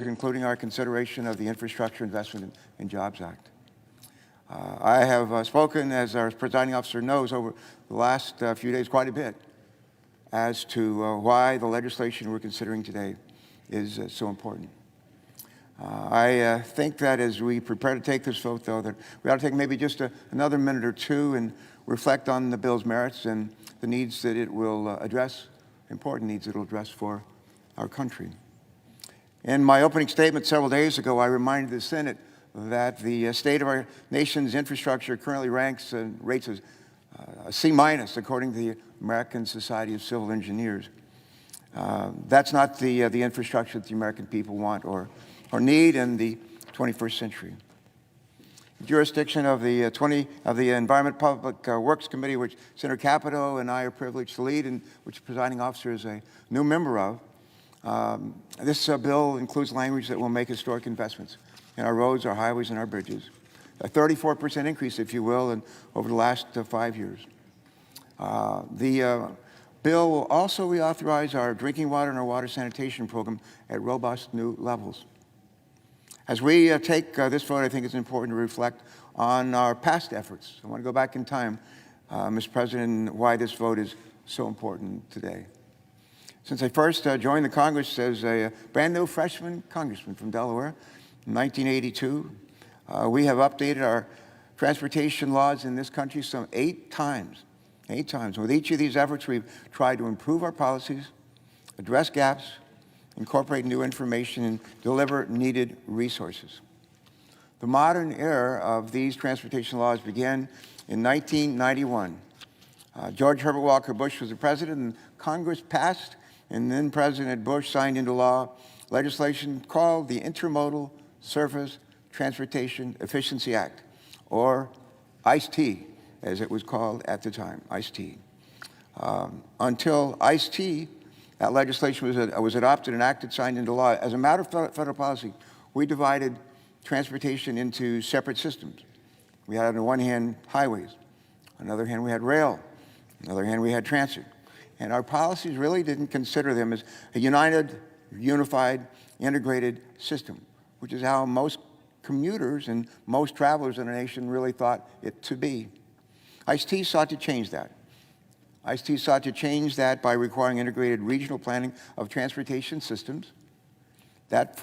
including our consideration of the Infrastructure Investment and Jobs Act. I have spoken, as our presiding officer knows, over the last few days quite a bit as to why the legislation we're considering today is so important. I think that as we prepare to take this vote, though, that we ought to take maybe just another minute or two and reflect on the bill's merits and the needs that it will address, important needs it will address for our country. In my opening statement several days ago, I reminded the Senate that the state of our nation's infrastructure currently rates as a C- according to the American Society of Civil Engineers. That's not the infrastructure that the American people want or need in the 21st century. The jurisdiction of the Environment Public Works Committee, which Senator Capito and I are privileged to lead, and which the presiding officer is a new member of, this bill includes language that will make historic investments in our roads, our highways, and our bridges. A 34% increase, if you will, over the last 5 years. The bill will also reauthorize our drinking water and our water sanitation program at robust new levels. As we take this vote, I think it's important to reflect on our past efforts. I want to go back in time, Mr. President, why this vote is so important today. Since I first joined the Congress as a brand new freshman congressman from Delaware in 1982, we have updated our transportation laws in this country some 8 times. 8 times. With each of these efforts, we've tried to improve our policies, address gaps, incorporate new information, and deliver needed resources. The modern era of these transportation laws began in 1991. George Herbert Walker Bush was the president, and Congress passed, and then President Bush signed into law legislation called the Intermodal Surface Transportation Efficiency Act, or ICE-T, as it was called at the time, ICE-T. Until ICE-T, that legislation was adopted, enacted, signed into law. As a matter of federal policy, we divided transportation into separate systems. We had, on the one hand, highways. On the other hand, we had rail. On the other hand, we had transit. And our policies really didn't consider them as a unified, integrated system, which is how most commuters and most travelers in our nation really thought it to be. ICE-T sought to change that. ICE-T sought to change that by requiring integrated regional planning of transportation systems that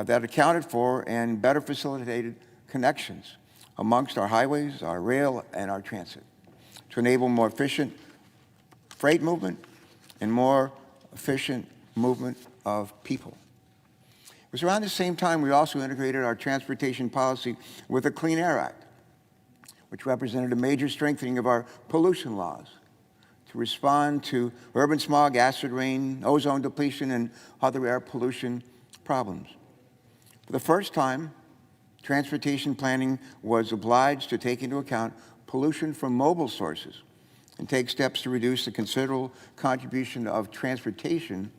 accounted for and better facilitated connections amongst our highways, our rail, and our transit to enable more efficient freight movement and more efficient movement of people. It was around the same time we also integrated our transportation policy with the Clean Air Act, which represented a major strengthening of our pollution laws to respond to urban smog, acid rain, ozone depletion, and other air pollution problems. For the first time, transportation planning was obliged to take into account pollution from mobile sources and take steps to reduce the considerable contribution of transportation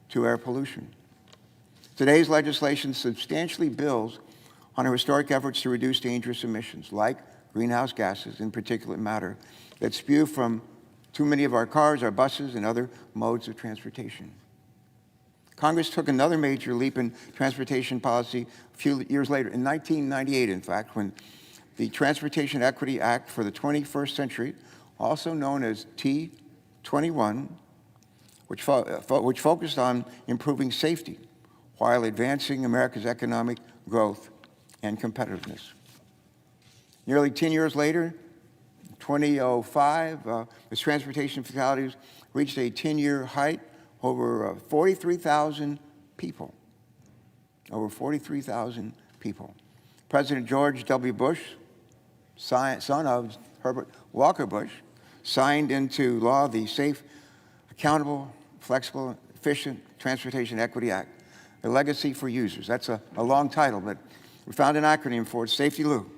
to air pollution. Today's legislation substantially builds on our historic efforts to reduce dangerous emissions like greenhouse gases, in particulate matter, that spew from too many of our cars, our buses, and other modes of transportation. Congress took another major leap in transportation policy a few years later, in 1998, in fact, when the Transportation Equity Act for the 21st century, also known as T21, which focused on improving safety while advancing America's economic growth and competitiveness. Nearly 10 years later, 2005, as transportation fatalities reached a 10-year height, over 43,000 people. Over 43,000 people. President George W. Bush, son of Herbert Walker Bush, signed into law the Safe, Accountable, Flexible, Efficient Transportation Equity Act, a legacy for users. That's a long title, but we found an acronym for it, SAFETY-LU,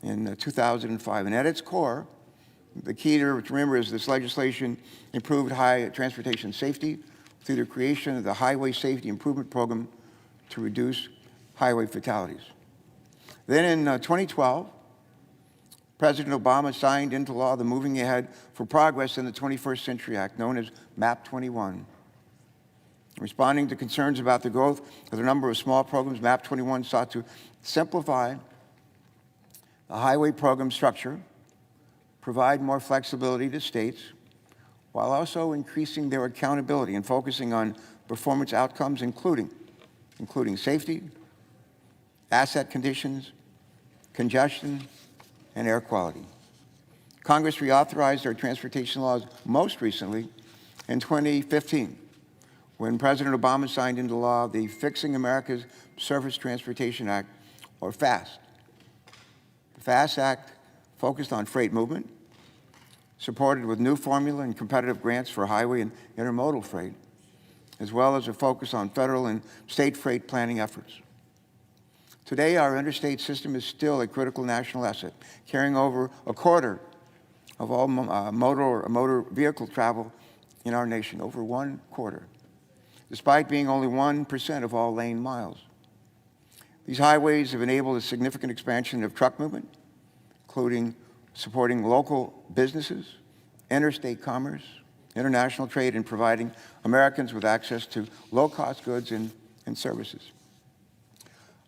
in 2005. And at its core, the key to remember is this legislation improved high transportation safety through the creation of the Highway Safety Improvement Program to reduce highway fatalities. Then in 2012, President Obama signed into law the Moving Ahead for Progress in the 21st Century Act, known as MAP 21. Responding to concerns about the growth of the number of small programs, MAP 21 sought to simplify the highway program structure, provide more flexibility to states, while also increasing their accountability and focusing on performance outcomes, including safety, asset conditions, congestion, and air quality. Congress reauthorized our transportation laws most recently in 2015, when President Obama signed into law the Fixing America's Surface Transportation Act, or FAST. The FAST Act focused on freight movement, supported with new formula and competitive grants for highway and intermodal freight, as well as a focus on federal and state freight planning efforts. Today, our interstate system is still a critical national asset, carrying over a quarter of all motor vehicle travel in our nation, over 1/4, despite being only 1% of all lane miles. These highways have enabled a significant expansion of truck movement, including supporting local businesses, interstate commerce, international trade, and providing Americans with access to low-cost goods and services.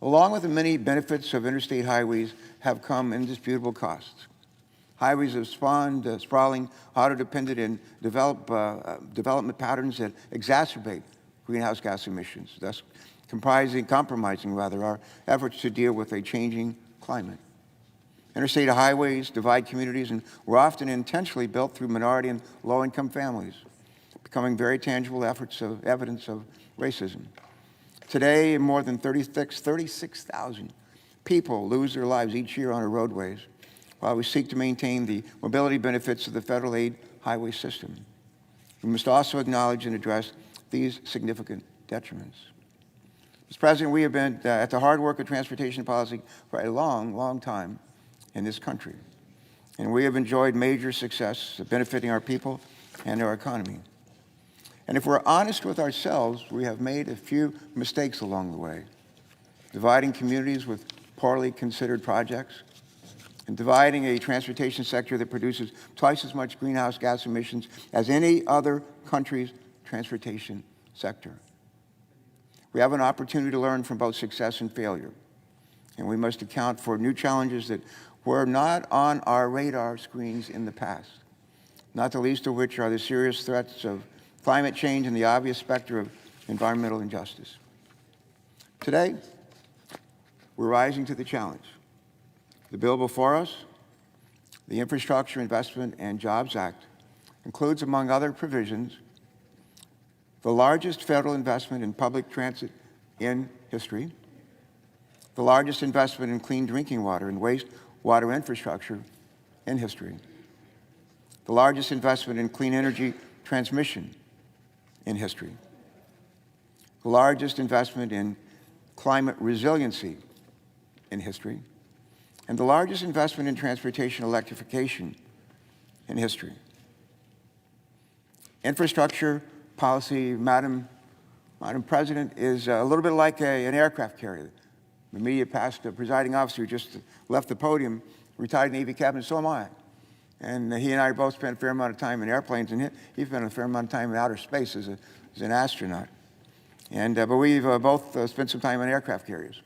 Along with the many benefits of interstate highways have come indisputable costs. Highways have spawned sprawling, auto-dependent, and development patterns that exacerbate greenhouse gas emissions, thus compromising our efforts to deal with a changing climate. Interstate highways divide communities and were often intentionally built through minority and low-income families, becoming very tangible evidence of racism. Today, more than 36,000 people lose their lives each year on our roadways, while we seek to maintain the mobility benefits of the federal aid highway system. We must also acknowledge and address these significant detriments. Mr. President, we have been at the hard work of transportation policy for a long, long time in this country, and we have enjoyed major success benefiting our people and our economy. And if we're honest with ourselves, we have made a few mistakes along the way, dividing communities with poorly considered projects, and dividing a transportation sector that produces twice as much greenhouse gas emissions as any other country's transportation sector. We have an opportunity to learn from both success and failure, and we must account for new challenges that were not on our radar screens in the past, not the least of which are the serious threats of climate change and the obvious specter of environmental injustice. Today, we're rising to the challenge. The bill before us, the Infrastructure Investment and Jobs Act, includes, among other provisions, the largest federal investment in public transit in history, the largest investment in clean drinking water and wastewater infrastructure in history, the largest investment in clean energy transmission in history, the largest investment in climate resiliency in history, and the largest investment in transportation electrification in history. Infrastructure policy, Madam President, is a little bit like an aircraft carrier. The immediate past presiding officer just left the podium, retired Navy captain, so am I. And he and I both spent a fair amount of time in airplanes, and he spent a fair amount of time in outer space as an astronaut. And but we've both spent some time on aircraft carriers.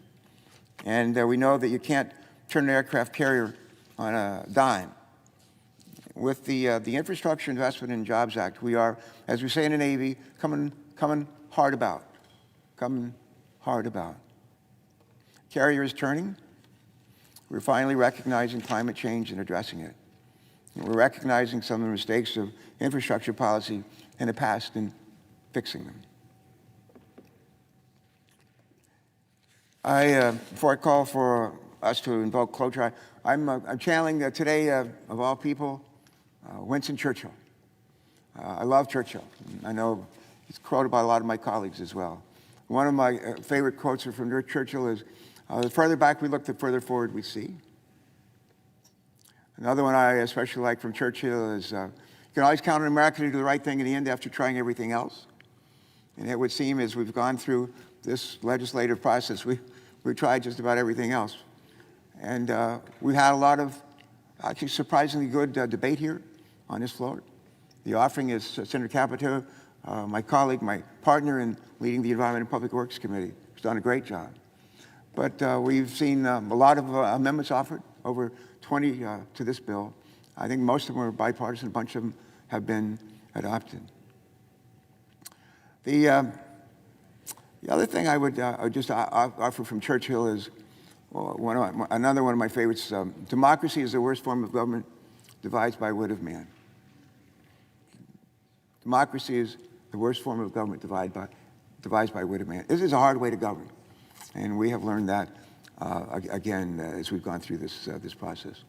And we know that you can't turn an aircraft carrier on a dime. With the Infrastructure Investment and Jobs Act, we are, as we say in the Navy, coming hard about. Coming hard about. Carrier is turning. We're finally recognizing climate change and addressing it. And we're recognizing some of the mistakes of infrastructure policy in the past and fixing them. Before I call for us to invoke cloture, I'm channeling today, of all people, Winston Churchill. I love Churchill. I know he's quoted by a lot of my colleagues as well. One of my favorite quotes from Churchill is, the further back we look, the further forward we see. Another one I especially like from Churchill is, you can always count on America to do the right thing in the end after trying everything else. And it would seem as we've gone through this legislative process, we've tried just about everything else. And we've had a lot of actually surprisingly good debate here on this floor. The offering, as Senator Capito my colleague, my partner in leading the Environment and Public Works Committee, who's done a great job. But we've seen a lot of amendments offered, over 20 to this bill. I think most of them are bipartisan. A bunch of them have been adopted. The other thing I would just offer from Churchill is another one of my favorites. Democracy is the worst form of government, divides by wit of man. Democracy is the worst form of government, divides by wit of man. This is a hard way to govern, and we have learned that again as we've gone through this process.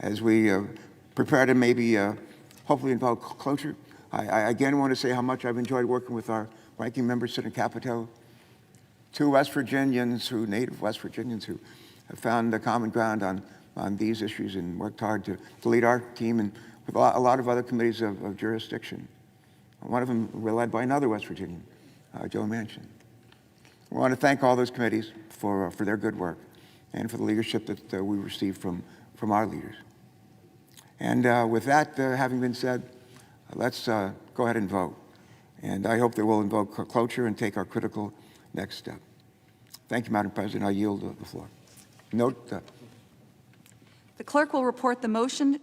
As we prepare to maybe hopefully involve cloture, I again want to say how much I've enjoyed working with our ranking member, Senator Capito, two West Virginians, native West Virginians who have found the common ground on these issues and worked hard to lead our team and with a lot of other committees of jurisdiction. One of them were led by another West Virginian, Joe Manchin. We want to thank all those committees for their good work and for the leadership that we received from our leaders. And with that having been said, let's go ahead and vote. And I hope that we'll invoke cloture and take our critical next step. Thank you, Madam President. I yield the floor. Note. The clerk will report the motion to